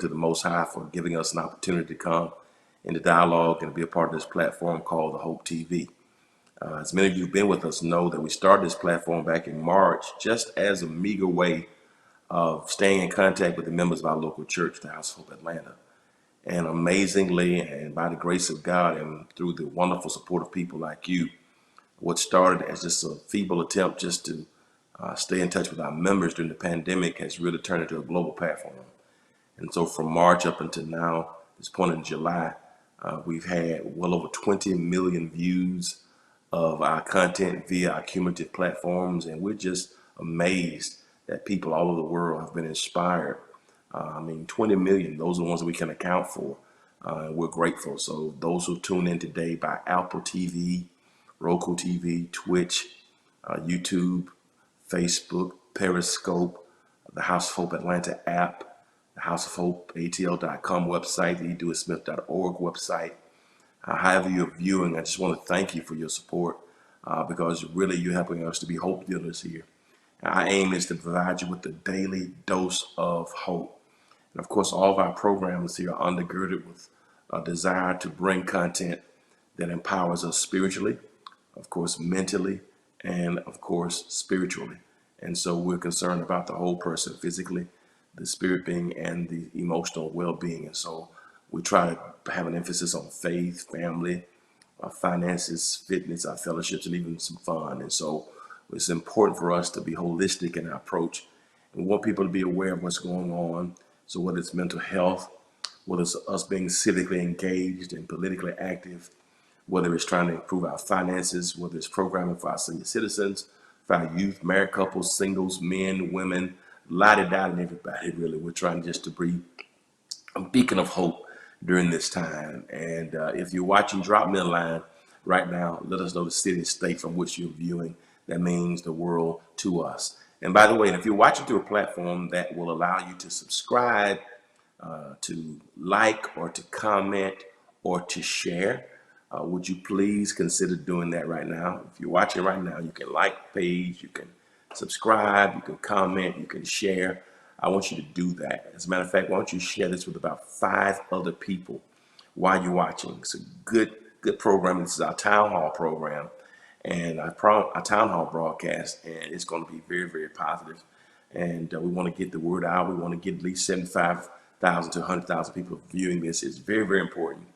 to the Most High for giving us an opportunity to come into dialogue and be a part of this platform called the Hope TV. As many of you who've been with us know that we started this platform back in March just as a meager way of staying in contact with the members of our local church, the House of Hope Atlanta. And amazingly, and by the grace of God and through the wonderful support of people like you, what started as just a feeble attempt just to stay in touch with our members during the pandemic has really turned into a global platform. And so from March up until now, this point in July, we've had well over 20 million views of our content via our cumulative platforms. And we're just amazed that people all over the world have been inspired. 20 million, those are the ones that we can account for. And we're grateful. So those who tune in today by Apple TV, Roku TV, Twitch, YouTube, Facebook, Periscope, the House of Hope Atlanta app, the House of Hope ATL.com website, the edoismith.org website. However you're viewing, I just want to thank you for your support because really you're helping us to be hope dealers here. Our aim is to provide you with a daily dose of hope. And of course, all of our programs here are undergirded with a desire to bring content that empowers us spiritually, of course, mentally, and of course, spiritually. And so we're concerned about the whole person, physically, the spirit being, and the emotional well-being. And so we try to have an emphasis on faith, family, finances, fitness, our fellowships, and even some fun. And so it's important for us to be holistic in our approach. And we want people to be aware of what's going on. So whether it's mental health, whether it's us being civically engaged and politically active, whether it's trying to improve our finances, whether it's programming for our senior citizens, for our youth, married couples, singles, men, women, la-di-da, and everybody, really. We're trying just to be a beacon of hope during this time. And if you're watching, drop me a line right now. Let us know the city and state from which you're viewing. That means the world to us. And by the way, if you're watching through a platform that will allow you to subscribe, to like, or to comment, or to share, would you please consider doing that right now? If you're watching right now, you can like the page, you can subscribe, you can comment, you can share. I want you to do that. As a matter of fact, why don't you share this with about 5 other people while you're watching? It's a good program. This is our town hall program and our town hall broadcast, and it's going to be very, very positive. And we want to get the word out. We want to get at least 75,000 to 100,000 people viewing this. It's very, very important,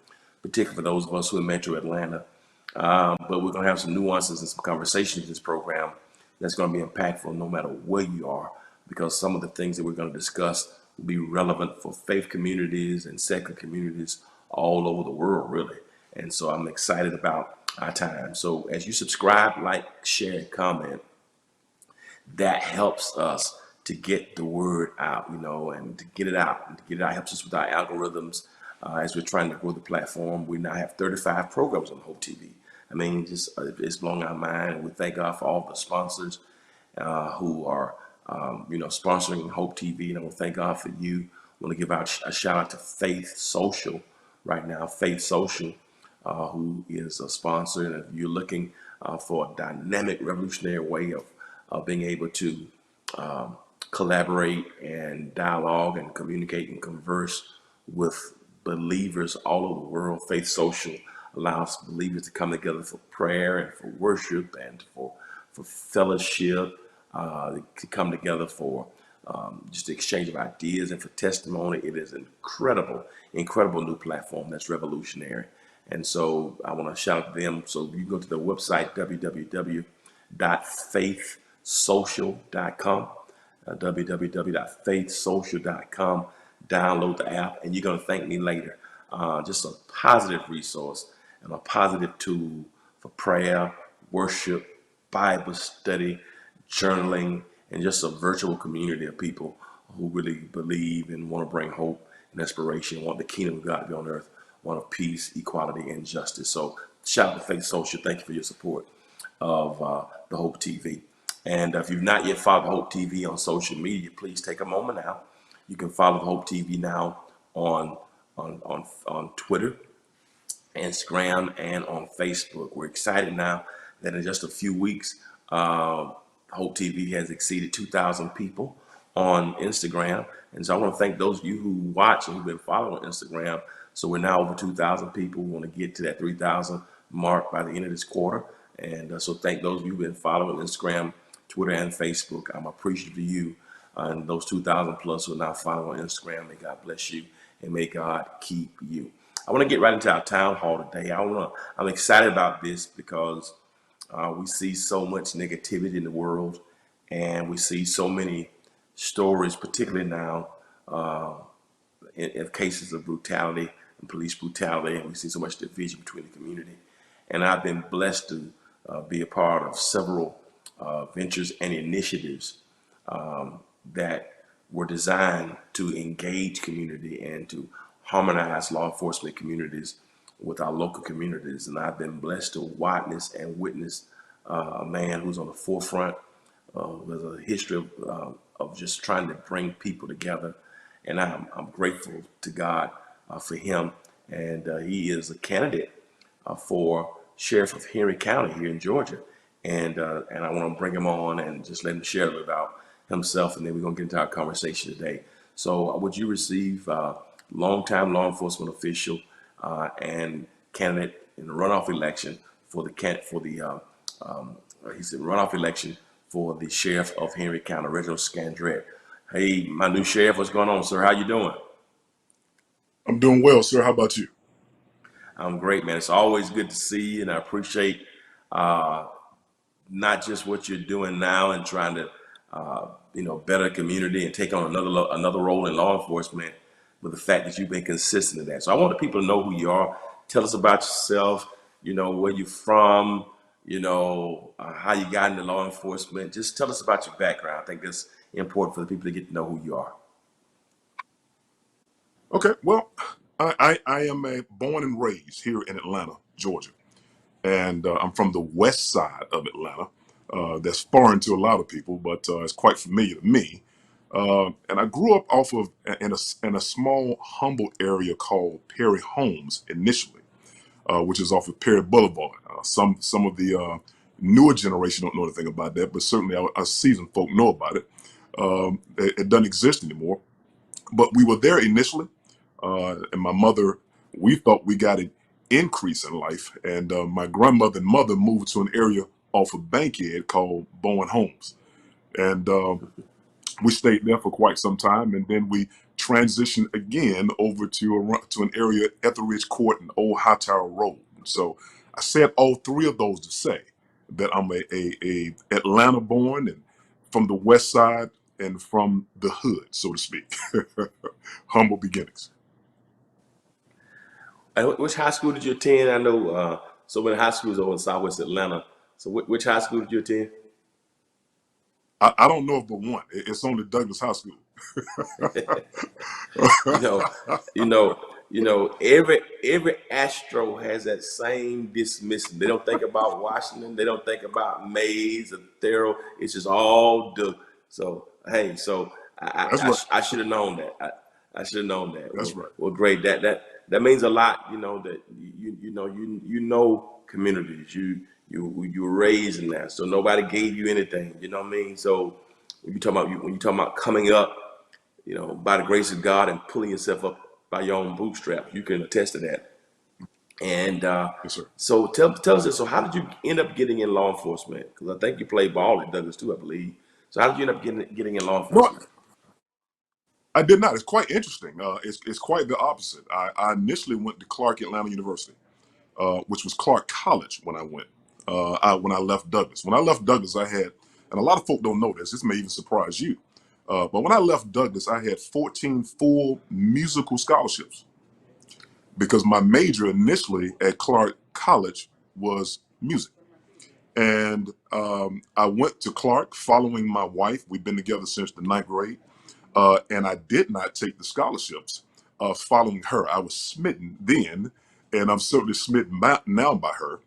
particularly for those of us who are in Metro Atlanta. But we're going to have some nuances and some conversations in this program that's going to be impactful no matter where you are, because some of the things that we're going to discuss will be relevant for faith communities and secular communities all over the world, really. And so I'm excited about our time. So as you subscribe, like, share, and comment, that helps us to get the word out, and to get it out. And to get it out helps us with our algorithms as we're trying to grow the platform. We now have 35 programs on Hope TV. It's blowing our mind, and we thank God for all the sponsors who are, sponsoring Hope TV. And I want to thank God for you. I want to give out a shout out to Faith Social right now. Faith Social, who is a sponsor. And if you're looking for a dynamic, revolutionary way of being able to collaborate and dialogue and communicate and converse with believers all over the world, Faith Social allows believers to come together for prayer and for worship and for fellowship, to come together for just the exchange of ideas and for testimony. It is an incredible new platform that's revolutionary. And so I want to shout out to them. So you go to the website, www.faithsocial.com, www.faithsocial.com. Download the app, and you're going to thank me later. Just a positive resource and a positive tool for prayer, worship, Bible study, journaling, and just a virtual community of people who really believe and want to bring hope and inspiration, want the kingdom of God to be on earth, one of peace, equality, and justice. So shout out to Faith Social. Thank you for your support of the Hope TV. And if you've not yet followed Hope TV on social media, please take a moment now. You can follow the Hope TV now on Twitter, Instagram, and on Facebook. We're excited now that in just a few weeks, Hope TV has exceeded 2,000 people on Instagram. And so I want to thank those of you who watch and who've been following Instagram. So we're now over 2,000 people. We want to get to that 3,000 mark by the end of this quarter. And so thank those of you who've been following Instagram, Twitter, and Facebook. I'm appreciative of you and those 2,000 plus who are now following Instagram. May God bless you and may God keep you. I want to get right into our town hall today. I'm excited about this because we see so much negativity in the world, and we see so many stories, particularly now, in cases of brutality and police brutality, and we see so much division between the community. And I've been blessed to be a part of several ventures and initiatives that were designed to engage community and to harmonize law enforcement communities with our local communities. And I've been blessed to witness a man who's on the forefront with a history of just trying to bring people together. And I'm grateful to God for him. And he is a candidate for sheriff of Henry County here in Georgia. And I want to bring him on and just let him share a little about himself, and then we're going to get into our conversation today. So would you receive longtime law enforcement official and candidate in the runoff election for the runoff election for the sheriff of Henry County, Reginald Scandrett. Hey, my new sheriff, what's going on, sir? How you doing? I'm doing well, sir. How about you? I'm great, man. It's always good to see you, and I appreciate not just what you're doing now and trying to better community and take on another role in law enforcement, but the fact that you've been consistent in that. So I want the people to know who you are. Tell us about yourself, where you're from, how you got into law enforcement. Just tell us about your background. I think that's important for the people to get to know who you are. Okay, well, I am born and raised here in Atlanta, Georgia, and I'm from the west side of Atlanta. That's foreign to a lot of people, but it's quite familiar to me. And I grew up off of in a small, humble area called Perry Homes initially, which is off of Perry Boulevard. Some of the newer generation don't know anything about that, but certainly our seasoned folk know about it. It doesn't exist anymore, but we were there initially, and my mother, we thought we got an increase in life, and my grandmother and mother moved to an area off of Bankhead called Bowen Homes, and we stayed there for quite some time, and then we transitioned again over to an area at Etheridge Court and Old Hightower Road. So I said all three of those to say that I'm a Atlanta born and from the west side and from the hood, so to speak. Humble beginnings. Which high school did you attend? I know so many high schools over in Southwest Atlanta. So which high school did you attend? I don't know of but one. It's only Douglas High School. you know, you know, every Astro has that same dismissal. They don't think about Washington. They don't think about Mays or Thero. It's just all Doug. So hey, so That's right. I should have known that. I should have known that. That's right. Well, great. That means a lot. That you know communities. You were raised in that, so nobody gave you anything. You know what I mean? So when you talk about coming up, by the grace of God and pulling yourself up by your own bootstraps, you can attest to that. And Yes, sir. so tell us this. So how did you end up getting in law enforcement? Because I think you played ball at Douglas too, I believe. So how did you end up getting in law No, enforcement? I did not. It's quite interesting. It's quite the opposite. I initially went to Clark Atlanta University, which was Clark College when I went. When I left Douglas. When I left Douglas, I had, and a lot of folk don't know this. This may even surprise you. But when I left Douglas, I had 14 full musical scholarships because my major initially at Clark College was music. And I went to Clark following my wife. We've been together since the ninth grade. And I did not take the scholarships following her. I was smitten then, and I'm certainly smitten now by her.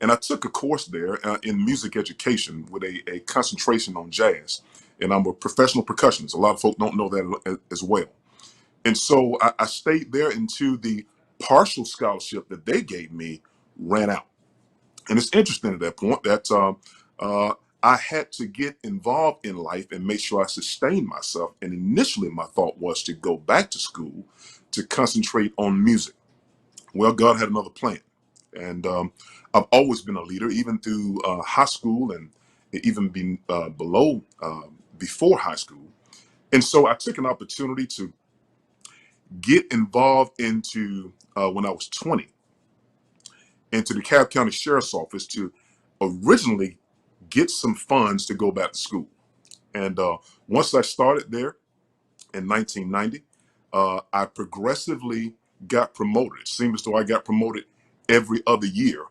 And I took a course there in music education with a concentration on jazz. And I'm a professional percussionist. A lot of folk don't know that as well. And so I stayed there until the partial scholarship that they gave me ran out. And it's interesting at that point that I had to get involved in life and make sure I sustained myself. And initially, my thought was to go back to school to concentrate on music. Well, God had another plan. And I've always been a leader, even through high school and even being below, before high school. And so I took an opportunity to get involved into, when I was 20, into the Cobb County Sheriff's Office to originally get some funds to go back to school. And once I started there in 1990, I progressively got promoted. It seemed as though I got promoted every other year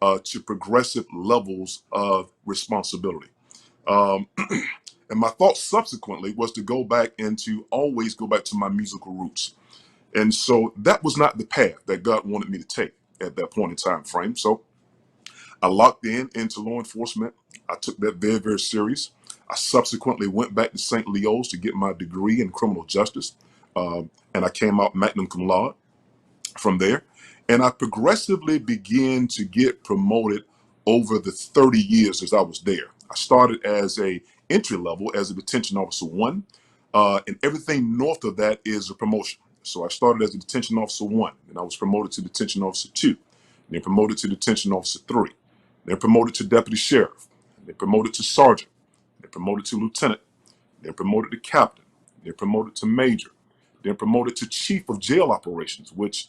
to progressive levels of responsibility. Um, and my thought subsequently was to go back and to always go back to my musical roots. And so that was not the path that God wanted me to take at that point in time frame. So I locked in into law enforcement. I took that very, very serious. I subsequently went back to St. Leo's to get my degree in criminal justice. And I came out magna cum laude from there. And I progressively began to get promoted over the 30 years as I was there. I started as a entry level as a detention officer one, and everything north of that is a promotion. So I started as a detention officer one, and I was promoted to detention officer two, then promoted to detention officer three, then promoted to deputy sheriff, then promoted to sergeant, then promoted to lieutenant, then promoted to captain, then promoted to major, then promoted to chief of jail operations, which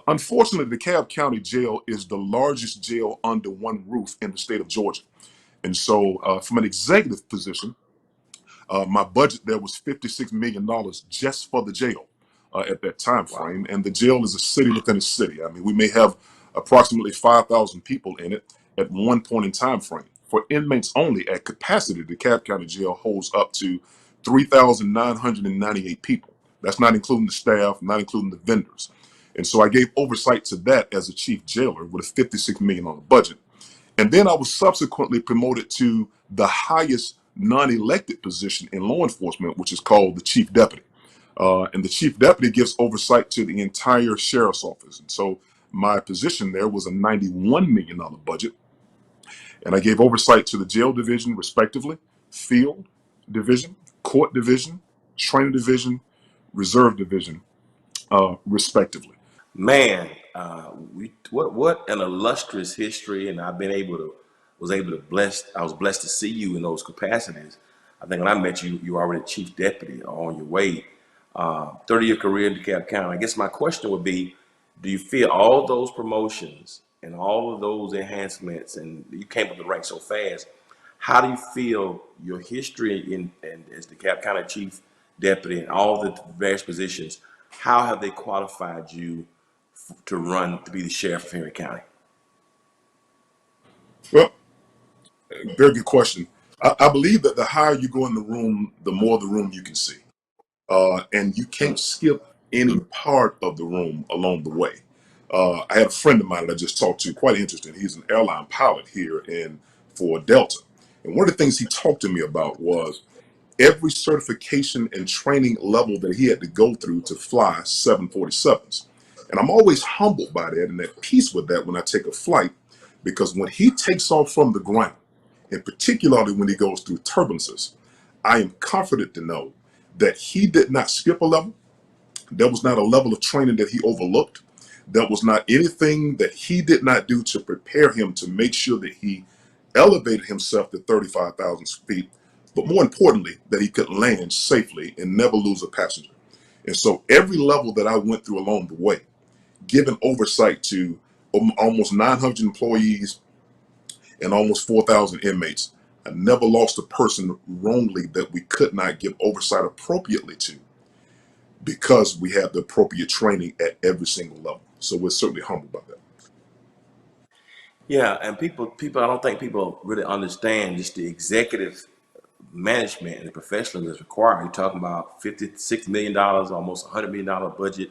unfortunately, the Cobb County Jail is the largest jail under one roof in the state of Georgia. And so, from an executive position, my budget there was $56 million just for the jail at that time Wow. frame. And the jail is a city within a city. I mean, we may have approximately 5,000 people in it at one point in time frame. For inmates only at capacity, the Cobb County Jail holds up to 3,998 people. That's not including the staff, not including the vendors. And so I gave oversight to that as a chief jailer with a $56 million budget. And then I was subsequently promoted to the highest non-elected position in law enforcement, which is called the chief deputy. And the chief deputy gives oversight to the entire sheriff's office. And so my position there was a $91 million budget. And I gave oversight to the jail division, respectively, field division, court division, training division, reserve division, respectively. Man, what an illustrious history, and I've been able to was able to bless. I was blessed to see you in those capacities. I think when I met you, you were already chief deputy or on your way. 30-year career in DeKalb County. I guess my question would be, do you feel all those promotions and all of those enhancements, and you came up the ranks so fast? How do you feel your history in and as DeKalb County chief deputy and all the various positions? How have they qualified you to run to be the sheriff of Henry County? Well, very good question. I believe that the higher you go in the room, the more the room you can see. And you can't skip any part of the room along the way. I had a friend of mine that I just talked to, quite interesting. He's an airline pilot here in for Delta. And one of the things he talked to me about was every certification and training level that he had to go through to fly 747s. And I'm always humbled by that and at peace with that when I take a flight, because when he takes off from the ground, and particularly when he goes through turbulences, I am comforted to know that he did not skip a level. There was not a level of training that he overlooked. There was not anything that he did not do to prepare him to make sure that he elevated himself to 35,000 feet, but more importantly, that he could land safely and never lose a passenger. And so every level that I went through along the way, given oversight to almost 900 employees and almost 4,000 inmates, I never lost a person wrongly that we could not give oversight appropriately to, because we have the appropriate training at every single level. So we're certainly humbled by that. Yeah, and I don't think people really understand just the executive management and the professionalism that's required. You're talking about $56 million, almost $100 million budget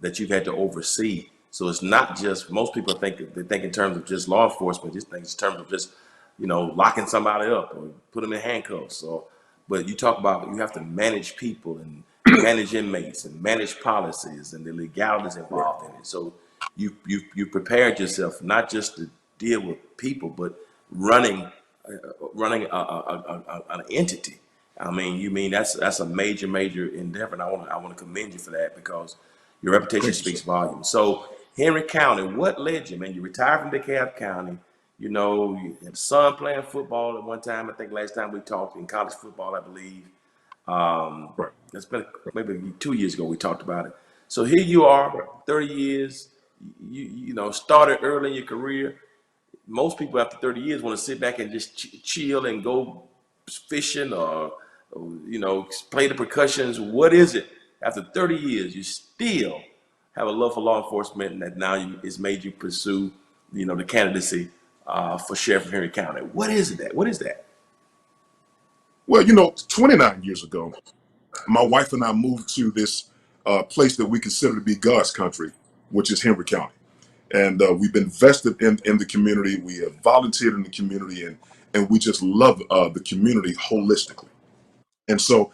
that you've had to oversee. So it's not just most people think in terms of just law enforcement, just think in terms of just locking somebody up or put them in handcuffs. So, but you talk about you have to manage people and manage inmates and manage policies and the legalities Right. involved in it. So you prepared yourself not just to deal with people, but running running an entity. I mean, you mean that's a major endeavor, and I want to commend you for that because your reputation Thank you, sir. speaks volumes. So, Henry County, what led you, man? You retired from Decatur County. You know, you had a son playing football at one time. I think last time we talked in college football, I believe. Right, It's been maybe 2 years ago we talked about it. So here you are, right. 30 years. You know, started early in your career. Most people after 30 years want to sit back and just chill and go fishing or play the percussions. What is it after 30 years you still have a love for law enforcement and that now it's made you pursue the candidacy for sheriff of Henry County? What is that? What is that? Well, 29 years ago, my wife and I moved to this place that we consider to be God's country, which is Henry County. And we've been vested in the community. We have volunteered in the community, and we just love the community holistically. And so,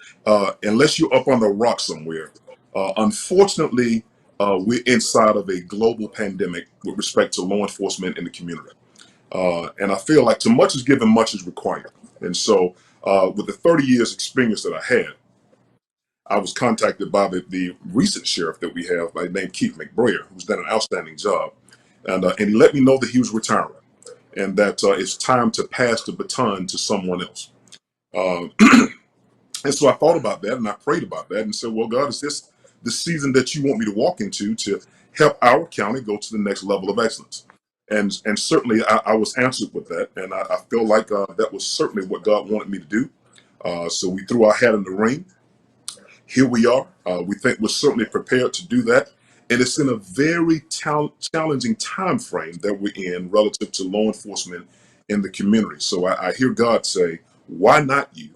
unless you're up on the rock somewhere, unfortunately, we're inside of a global pandemic with respect to law enforcement in the community. And I feel like too much is given, much is required. And so, with the 30 years experience that I had, I was contacted by the recent sheriff that we have, named Keith McBrayer, who's done an outstanding job. And he let me know that he was retiring and that it's time to pass the baton to someone else. Uh, and so I thought about that and I prayed about that and said, well, God, is this the season that you want me to walk into to help our county go to the next level of excellence? And certainly I was answered with that. And I feel like that was certainly what God wanted me to do. So we threw our hat in the ring. Here we are. We think we're certainly prepared to do that. And it's in a very challenging time frame that we're in relative to law enforcement in the community. So I hear God say, why not you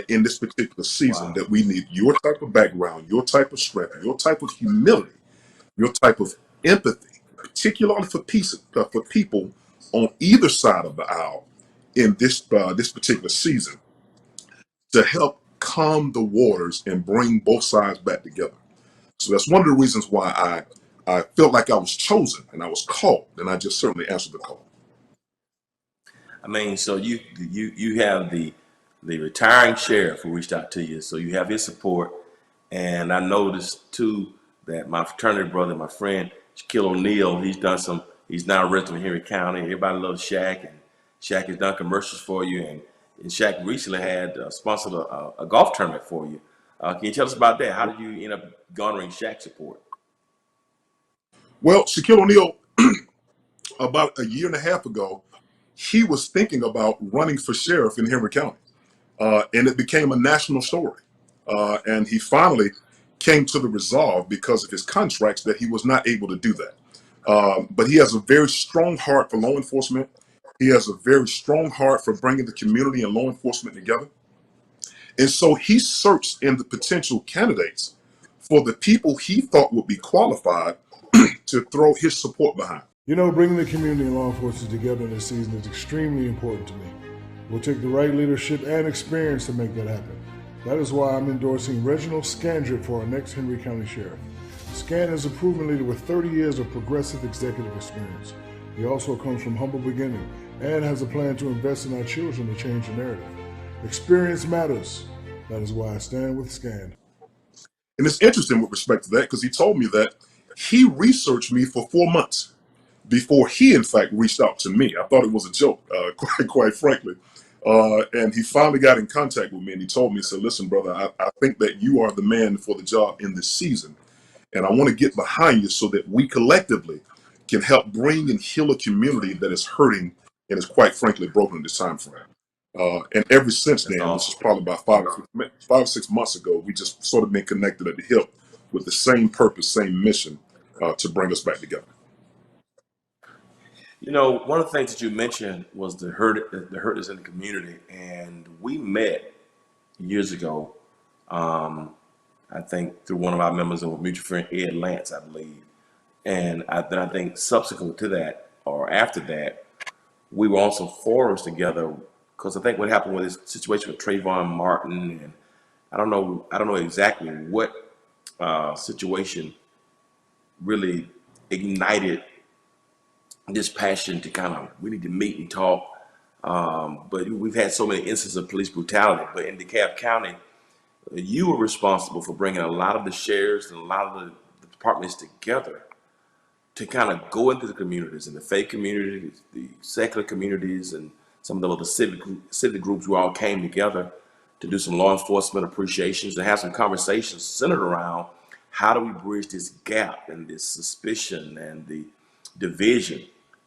in this particular season Wow. that we need your type of background, your type of strength, your type of humility, your type of empathy, particularly for people on either side of the aisle in this particular season to help calm the waters and bring both sides back together. So that's one of the reasons why I felt like I was chosen and I was called, and I just certainly answered the call. I mean, so you have the retiring sheriff who reached out to you, so you have his support. And I noticed too that my fraternity brother, my friend Shaquille O'Neal, he's now a resident of Henry County. Everybody loves Shaq, and Shaq has done commercials for you, and Shaq recently had sponsored a golf tournament for you. Can you tell us about that? How did you end up garnering Shaq support? Well, Shaquille O'Neal, about a year and a half ago, he was thinking about running for sheriff in Henry County, and it became a national story. And he finally came to the resolve because of his contracts that he was not able to do that. But he has a very strong heart for law enforcement. He has a very strong heart for bringing the community and law enforcement together. And so he searched in the potential candidates for the people he thought would be qualified to throw his support behind. Bringing the community and law enforcement together in this season is extremely important to me. We'll take the right leadership and experience to make that happen. That is why I'm endorsing Reginald Scandrett for our next Henry County Sheriff. Scan is a proven leader with 30 years of progressive executive experience. He also comes from humble beginning and has a plan to invest in our children to change the narrative. Experience matters. That is why I stand with Scan. And it's interesting with respect to that because he told me that he researched me for 4 months before he, in fact, reached out to me. I thought it was a joke, quite frankly. And he finally got in contact with me and he told me, he said, listen, brother, I think that you are the man for the job in this season. And I want to get behind you so that we collectively can help bring and heal a community that is hurting and is quite frankly broken in this time frame. And ever since That's then, which is awesome. probably about 5 or 6 months ago, we just sort of been connected at the hip with the same purpose, same mission to bring us back together. One of the things that you mentioned was the hurt is in the community, and we met years ago. I think through one of our members of a mutual friend, Ed Lance, I believe. And then I think subsequent to that or after that, we were on some forums together because I think what happened with this situation with Trayvon Martin, and I don't know exactly what situation really ignited this passion to we need to meet and talk. But we've had so many instances of police brutality. But in DeKalb County, you were responsible for bringing a lot of the sheriffs and a lot of the departments together to kind of go into the communities, and the faith communities, the secular communities, and some of the other civic groups who all came together to do some law enforcement appreciations and have some conversations centered around how do we bridge this gap and this suspicion and the division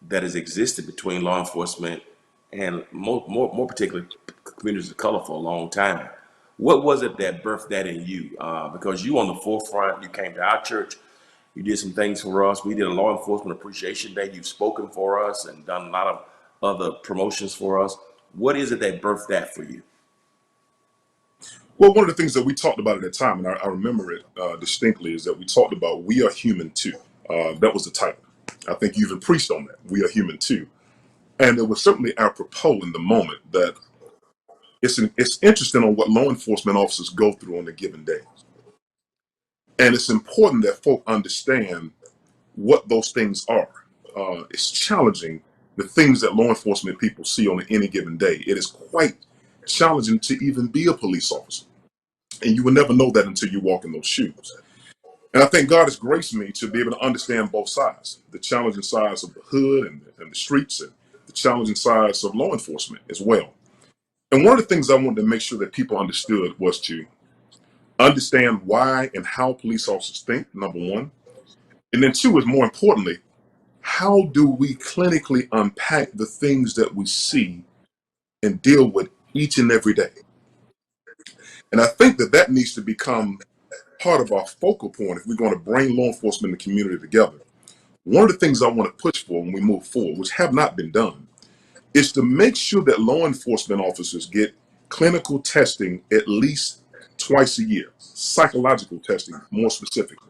that has existed between law enforcement and more particularly communities of color for a long time. What was it that birthed that in you? Because you on the forefront, you came to our church, you did some things for us. We did a law enforcement appreciation day. You've spoken for us and done a lot of other promotions for us. What is it that birthed that for you? Well, one of the things that we talked about at the time, and I remember it distinctly, is that we talked about we are human too. That was the title. I think you even preached on that. We are human too. And it was certainly apropos in the moment that it's interesting on what law enforcement officers go through on a given day. And it's important that folk understand what those things are. It's challenging, the things that law enforcement people see on any given day. It is quite challenging to even be a police officer. And you will never know that until you walk in those shoes. And I think God has graced me to be able to understand both sides, the challenging sides of the hood and the streets, and the challenging sides of law enforcement as well. And one of the things I wanted to make sure that people understood was to understand why and how police officers think, number one. And then two is, more importantly, how do we clinically unpack the things that we see and deal with each and every day? And I think that that needs to become part of our focal point if we're going to bring law enforcement and the community together. One of the things I want to push for when we move forward, which have not been done, is to make sure that law enforcement officers get clinical testing at least twice a year, psychological testing more specifically.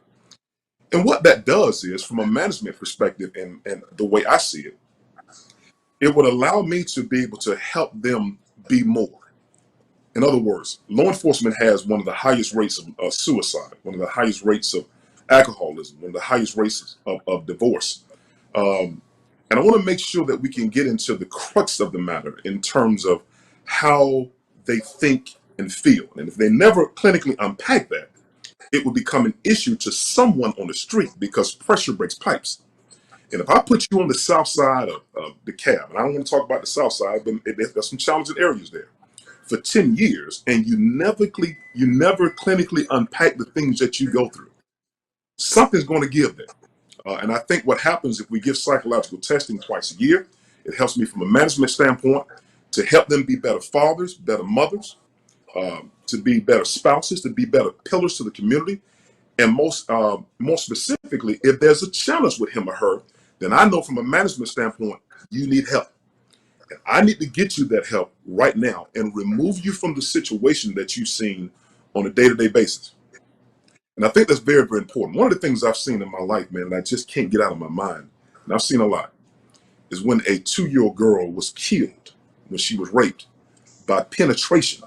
And what that does is, from a management perspective and the way I see it, it would allow me to be able to help them be more. In other words, law enforcement has one of the highest rates of suicide, one of the highest rates of alcoholism, one of the highest rates of divorce. And I want to make sure that we can get into the crux of the matter in terms of how they think and feel. And if they never clinically unpack that, it will become an issue to someone on the street, because pressure breaks pipes. And if I put you on the south side of DeKalb, and I don't want to talk about the south side, but there's some challenging areas there, for 10 years, and you never clinically unpack the things that you go through, something's going to give there. And I think what happens if we give psychological testing twice a year, it helps me from a management standpoint to help them be better fathers, better mothers, to be better spouses, to be better pillars to the community. And more specifically, if there's a challenge with him or her, then I know from a management standpoint, you need help. And I need to get you that help right now and remove you from the situation that you've seen on a day-to-day basis. And I think that's very, very important. One of the things I've seen in my life, man, that I just can't get out of my mind, and I've seen a lot, is when a 2-year-old girl was killed when she was raped by penetration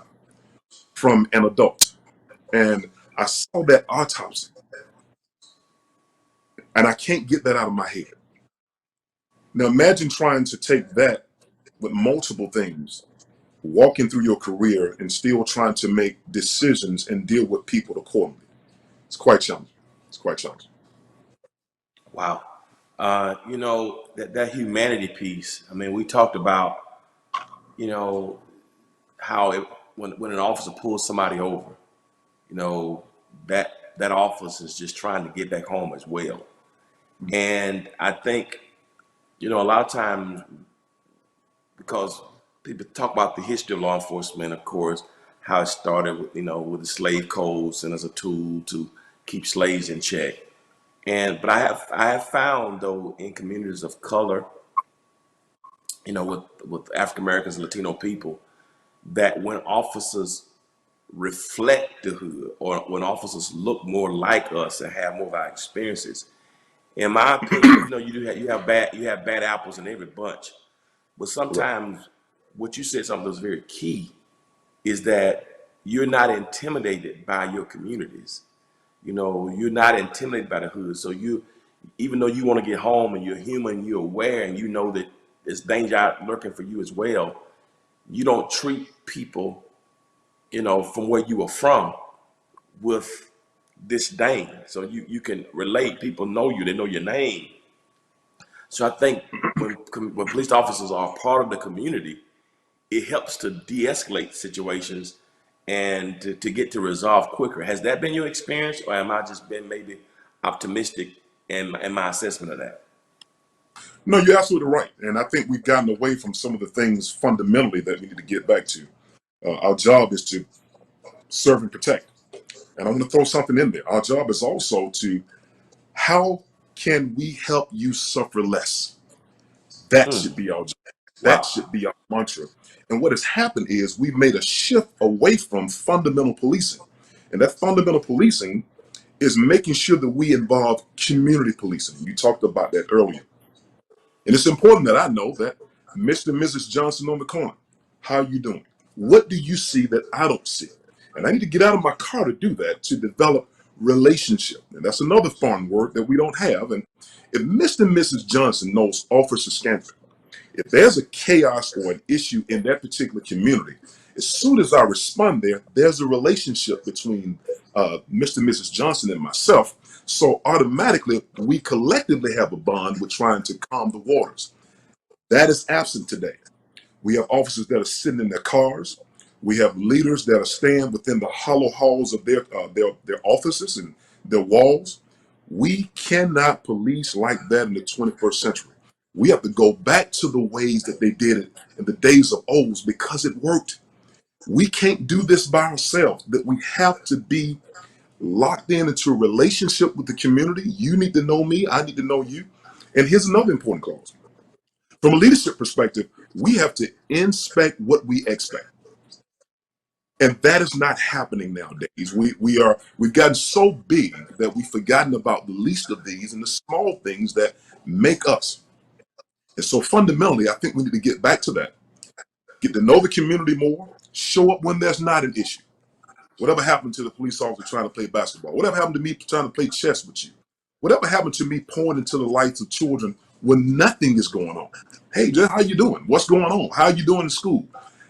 from an adult. And I saw that autopsy, and I can't get that out of my head. Now imagine trying to take that with multiple things, walking through your career and still trying to make decisions and deal with people accordingly. It's quite challenging. It's quite challenging. Wow. That humanity piece. I mean, we talked about, how when an officer pulls somebody over, you know, that officer is just trying to get back home as well. And I think, a lot of times, because people talk about the history of law enforcement, of course, how it started with the slave codes and as a tool to keep slaves in check. But I have found, though, in communities of color, with African Americans and Latino people, that when officers reflect the hood, or when officers look more like us and have more of our experiences, in my opinion, you have bad apples in every bunch. But Right. sometimes what you said, something that's very key, is that you're not intimidated by your communities. You're not intimidated by the hood. So even though you want to get home and you're human, you're aware, and you know that there's danger out lurking for you as well. you don't treat people, from where you are from with disdain. So you can relate. People know you. They know your name. So I think when police officers are part of the community, it helps to de-escalate situations and to get to resolve quicker. Has that been your experience, or am I just been maybe optimistic in my assessment of that? No, you're absolutely right. And I think we've gotten away from some of the things fundamentally that we need to get back to. Our job is to serve and protect. And I want to throw something in there. Our job is also to, how can we help you suffer less? That should Mm, be our job. That wow. should be our mantra. And what has happened is we've made a shift away from fundamental policing. And that fundamental policing is making sure that we involve community policing. You talked about that earlier. And it's important that I know that Mr. and Mrs. Johnson on the corner, how are you doing? What do you see that I don't see? And I need to get out of my car to do that, to develop relationship. And that's another foreign word that we don't have. And if Mr. and Mrs. Johnson knows Officer Scandrett, if there's a chaos or an issue in that particular community, as soon as I respond there, there's a relationship between Mr. and Mrs. Johnson and myself. So automatically, we collectively have a bond with trying to calm the waters. That is absent today. We have officers that are sitting in their cars. We have leaders that are staying within the hollow halls of their offices and their walls. We cannot police like that in the 21st century. We have to go back to the ways that they did it in the days of old because it worked. We can't do this by ourselves. That we have to be locked into a relationship with the community. You need to know me. I need to know you. And here's another important clause. From a leadership perspective, we have to inspect what we expect. And that is not happening nowadays. We've gotten so big that we've forgotten about the least of these and the small things that make us. And so fundamentally, I think we need to get back to that. Get to know the community more, show up when there's not an issue. Whatever happened to the police officer trying to play basketball? Whatever happened to me trying to play chess with you? Whatever happened to me pouring into the lives of children when nothing is going on? Hey, Jeff, how you doing? What's going on? How are you doing in school?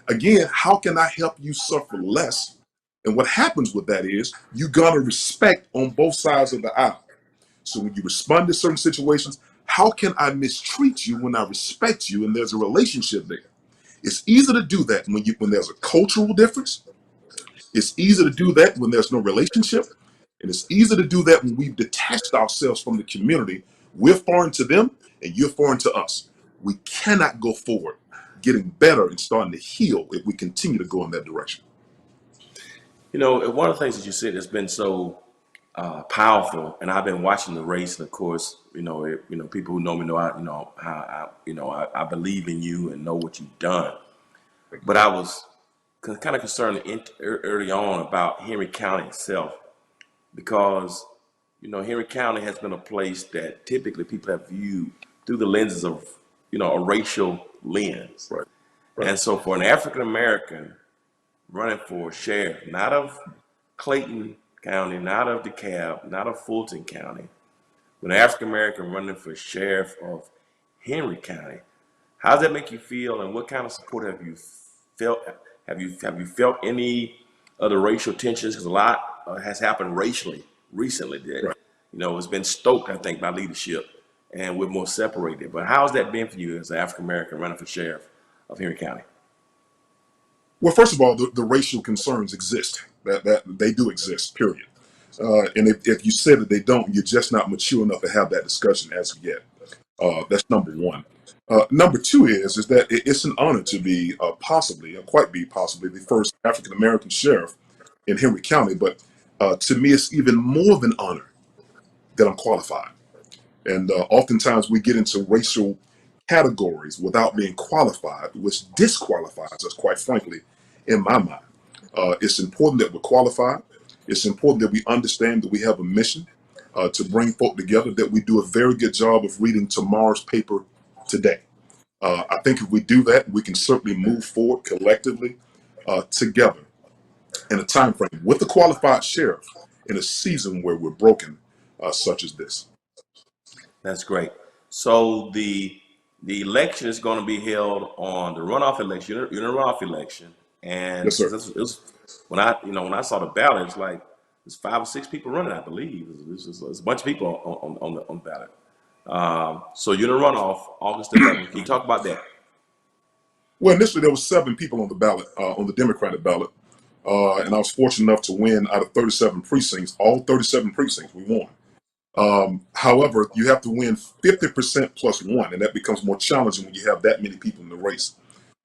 Again, how can I help you suffer less? And what happens with that is you garner respect on both sides of the aisle. So when you respond to certain situations, how can I mistreat you when I respect you and there's a relationship there? It's easy to do that when there's a cultural difference. It's easy to do that when there's no relationship. And it's easy to do that when we've detached ourselves from the community. We're foreign to them and you're foreign to us. We cannot go forward getting better and starting to heal if we continue to go in that direction. One of the things that you said that's been so powerful, and I've been watching the race, and of course, people who know me know I believe in you and know what you've done. But I was kind of concerned early on about Henry County itself, because Henry County has been a place that typically people have viewed through the lenses of a racial lens. Right. Right. And so for an African American running for sheriff, not of Clayton County, not of DeKalb, not of Fulton County, but an African American running for sheriff of Henry County, how does that make you feel, and what kind of support have you felt? Have you felt any of the racial tensions? Because a lot has happened racially recently that Right. it's been stoked, I think, by leadership, and we're more separated. But how's that been for you as an African American running for sheriff of Henry County? Well, first of all, the racial concerns exist. That they do exist, period. And if you say that they don't, you're just not mature enough to have that discussion as of yet. That's number one. Number two is that it's an honor to be possibly, or quite be possibly, the first African American sheriff in Henry County. But to me, it's even more of an honor that I'm qualified. And oftentimes we get into racial categories without being qualified, which disqualifies us, quite frankly, in my mind. It's important that we're qualified. It's important that we understand that we have a mission to bring folk together, that we do a very good job of reading tomorrow's paper today. I think if we do that, we can certainly move forward collectively together in a time frame with a qualified sheriff in a season where we're broken, such as this. That's great. So The election is going to be held on the runoff election, runoff election, and Yes, sir. it was when I saw the ballot, it's like there's 5 or 6 people running, I believe. It's a bunch of people on the ballot. So you're in a runoff August 11th. Can you talk about that? Well, initially there was 7 people on the ballot, on the Democratic ballot, and I was fortunate enough to win out of 37 precincts. All 37 precincts we won. However, you have to win 50% plus 1, and that becomes more challenging when you have that many people in the race.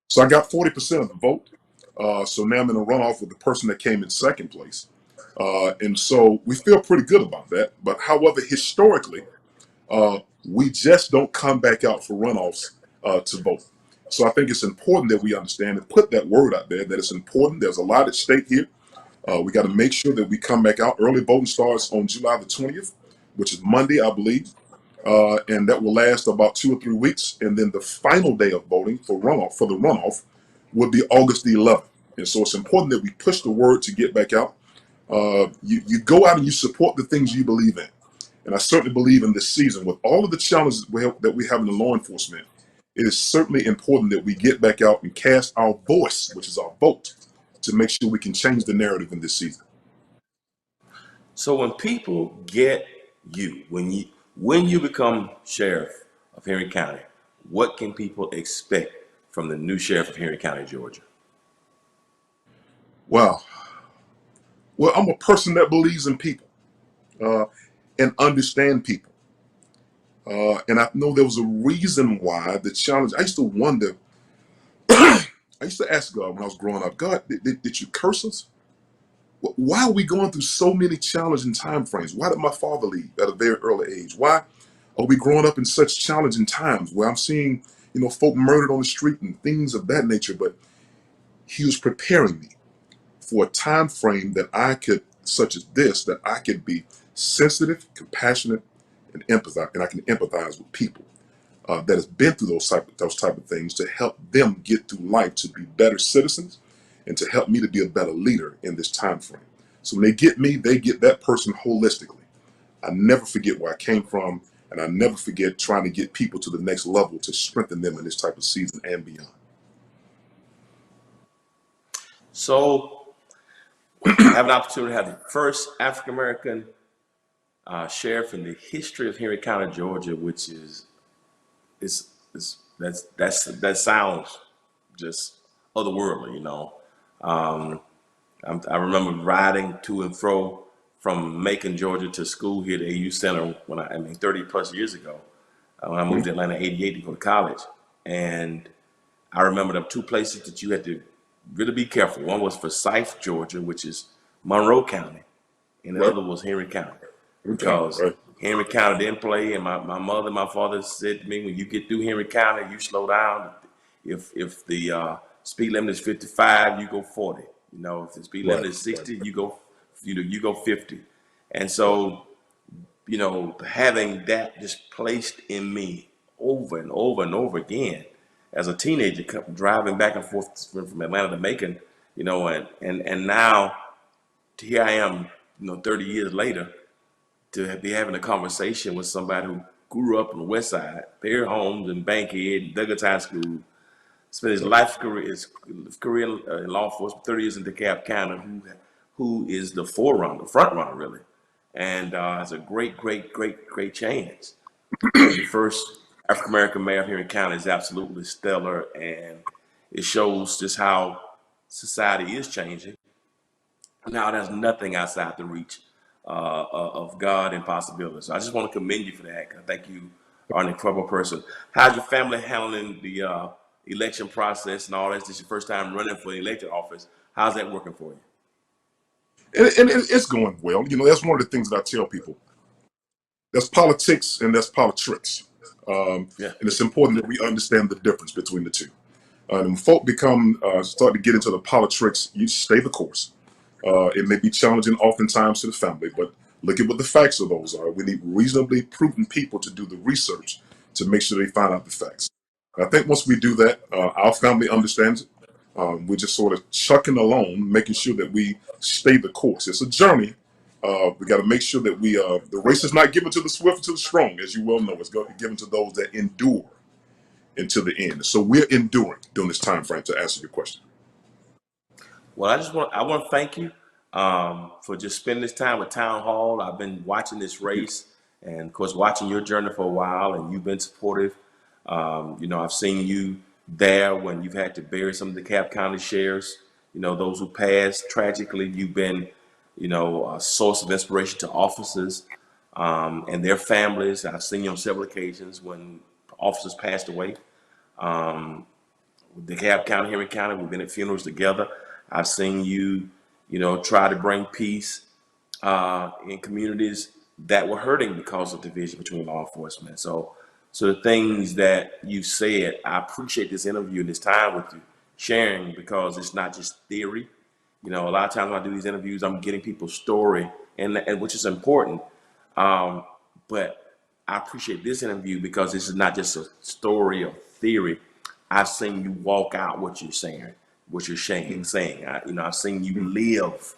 So I got 40% of the vote. So now I'm in a runoff with the person that came in second place. And so we feel pretty good about that. But however, historically, we just don't come back out for runoffs to vote. So I think it's important that we understand and put that word out there that it's important. There's a lot at stake here. We got to make sure that we come back out. Early voting starts on July the 20th, which is Monday, I believe. And that will last about 2 or 3 weeks. And then the final day of voting for the runoff, would be August the 11th. And so it's important that we push the word to get back out. You go out and you support the things you believe in. And I certainly believe in this season, with all of the challenges that we have in the law enforcement, it is certainly important that we get back out and cast our voice, which is our vote, to make sure we can change the narrative in this season. So when people get you, when you become sheriff of Henry County, what can people expect from the new sheriff of Henry County, Georgia? Wow. Well, I'm a person that believes in people and understand people. And I know there was a reason why the challenge. I used to wonder. I used to ask God when I was growing up, God, did you curse us? Why are we going through so many challenging time frames? Why did my father leave at a very early age? Why are we growing up in such challenging times where I'm seeing, folk murdered on the street and things of that nature? But he was preparing me for a time frame that I could, such as this, that I could be sensitive, compassionate, and empathize, and I can empathize with people that has been through those type of things, to help them get through life to be better citizens and to help me to be a better leader in this time frame. So when they get me, they get that person holistically. I never forget where I came from, and I never forget trying to get people to the next level to strengthen them in this type of season and beyond. So I have an opportunity to have the first African-American sheriff in the history of Henry County, Georgia, which that sounds just otherworldly. I remember riding to and fro from Macon, Georgia, to school here at the AU Center 30 plus years ago, when I moved to Atlanta in '88 to go to college. And I remember the 2 places that you had to really be careful. One was Forsyth, Georgia, which is Monroe County, and the Right. other was Henry County. Okay. Because Right. Henry County didn't play, and my mother and my father said to me, when you get through Henry County, you slow down. If the speed limit is 55, you go 40. If the speed limit is 60, you go 50. And so, having that just placed in me over and over and over again as a teenager, driving back and forth from Atlanta to Macon, and now here I am, 30 years later, to be having a conversation with somebody who grew up on the West Side, Perry Holmes and Bankhead, Douglas High School, spent his career in law enforcement, 30 years in Decatur County, who is the front runner really, and has a great chance to be the first African American mayor of Henry County. Is absolutely stellar, and it shows just how society is changing. Now there's nothing outside the reach of God and possibilities. So I just want to commend you for that. I think you are an incredible person. How's your family handling the election process and all that? This is your first time running for the elected office. How's that working for you? And it's going well. That's one of the things that I tell people. That's politics and that's politics. Yeah. And it's important that we understand the difference between the two. And when folk start to get into the politics, you stay the course. It may be challenging oftentimes to the family, but look at what the facts of those are. We need reasonably prudent people to do the research to make sure they find out the facts. And I think once we do that, our family understands it. We're just sort of chucking along, making sure that we stay the course. It's a journey. We got to make sure that the race is not given to the swift or to the strong, as you well know. It's given to those that endure. until the end. So we're enduring during this time frame, to answer your question. Well, I want to thank you for just spending this time with Town Hall. I've been watching this race, and of course, watching your journey for a while, and you've been supportive. You know, I've seen you there when you've had to bury some of the DeKalb County sheriffs. You know, those who passed tragically. You've been, you know, a source of inspiration to officers and their families. I've seen you on several occasions when officers passed away. DeKalb County, Henry County, we've been at funerals together. I've seen you, you know, try to bring peace in communities that were hurting because of division between law enforcement. So the things that you said, I appreciate this interview and this time with you sharing, because it's not just theory. You know, a lot of times when I do these interviews, I'm getting people's story, and which is important. But I appreciate this interview because this is not just a story or theory. I've seen you walk out what you're saying, saying. You know, I've seen you live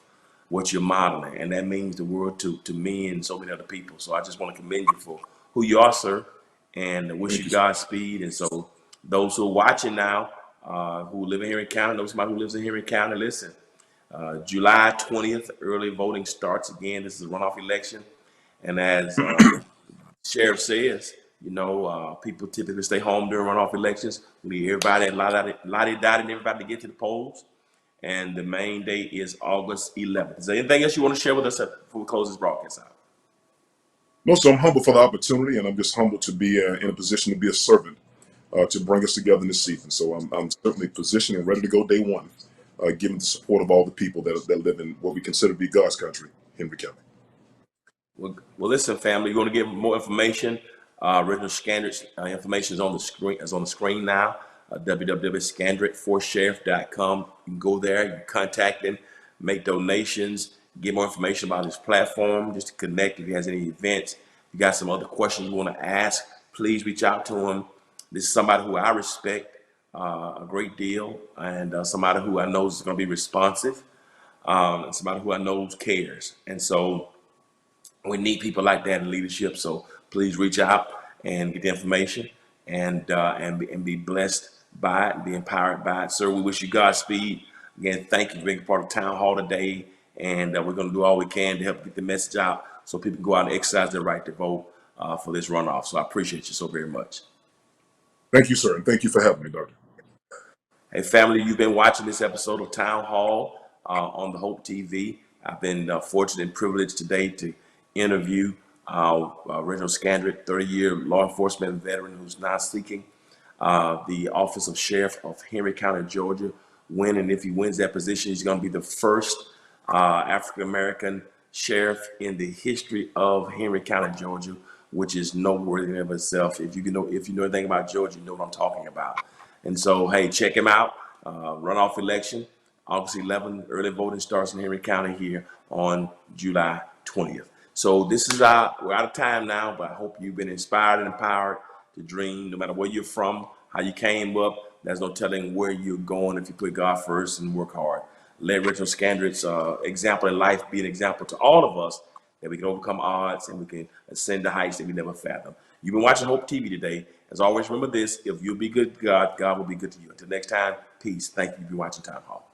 what you're modeling, and that means the world to me and so many other people. So I just want to commend you for who you are, sir, and wish you Godspeed. And so those who are watching now, who live in Henry County, know somebody who lives in Henry County, listen, July 20th, early voting starts again. This is a runoff election. And as Sheriff says, you know, people typically stay home during runoff elections. We need everybody, lottie-dottie, and everybody to get to the polls. And the main day is August 11th. Is there anything else you want to share with us before we close this broadcast out? No, so I'm humble for the opportunity, and I'm just humbled to be in a position to be a servant to bring us together in this season. So I'm certainly positioned and ready to go day one, given the support of all the people that live in what we consider to be God's country, Henry County. Well, listen, family, you're going to get more information. Reginald Scandrett's information is on the screen. Now. www.scandrettforsheriff.com. You can go there. You can contact him, make donations, get more information about his platform, just to connect. If he has any events, you got some other questions you want to ask, please reach out to him. This is somebody who I respect a great deal, and somebody who I know is going to be responsive, and somebody who I know cares. And so we need people like that in leadership. So please reach out and get the information, and be blessed by it and be empowered by it. Sir, we wish you Godspeed. Again, thank you for being part of Town Hall today. And we're going to do all we can to help get the message out so people can go out and exercise their right to vote for this runoff. So I appreciate you so very much. Thank you, sir. And thank you for having me, Doctor. Hey, family, you've been watching this episode of Town Hall on the Hope TV. I've been fortunate and privileged today to interview Reginald Scandrett, 30-year law enforcement veteran who's now seeking the office of Sheriff of Henry County, Georgia. And if he wins that position, he's going to be the first African-American sheriff in the history of Henry County, Georgia, which is noteworthy in of itself. If you know anything about Georgia, you know what I'm talking about. And so, hey, check him out. Runoff election, August 11th. Early voting starts in Henry County here on July 20th. So we're out of time now, but I hope you've been inspired and empowered to dream, no matter where you're from, how you came up. There's no telling where you're going if you put God first and work hard. Let Reginald Scandrett's example in life be an example to all of us, that we can overcome odds and we can ascend to heights that we never fathomed. You've been watching Hope TV today. As always, remember this: if you'll be good to God, God will be good to you. Until next time, peace. Thank you for watching Town Hall.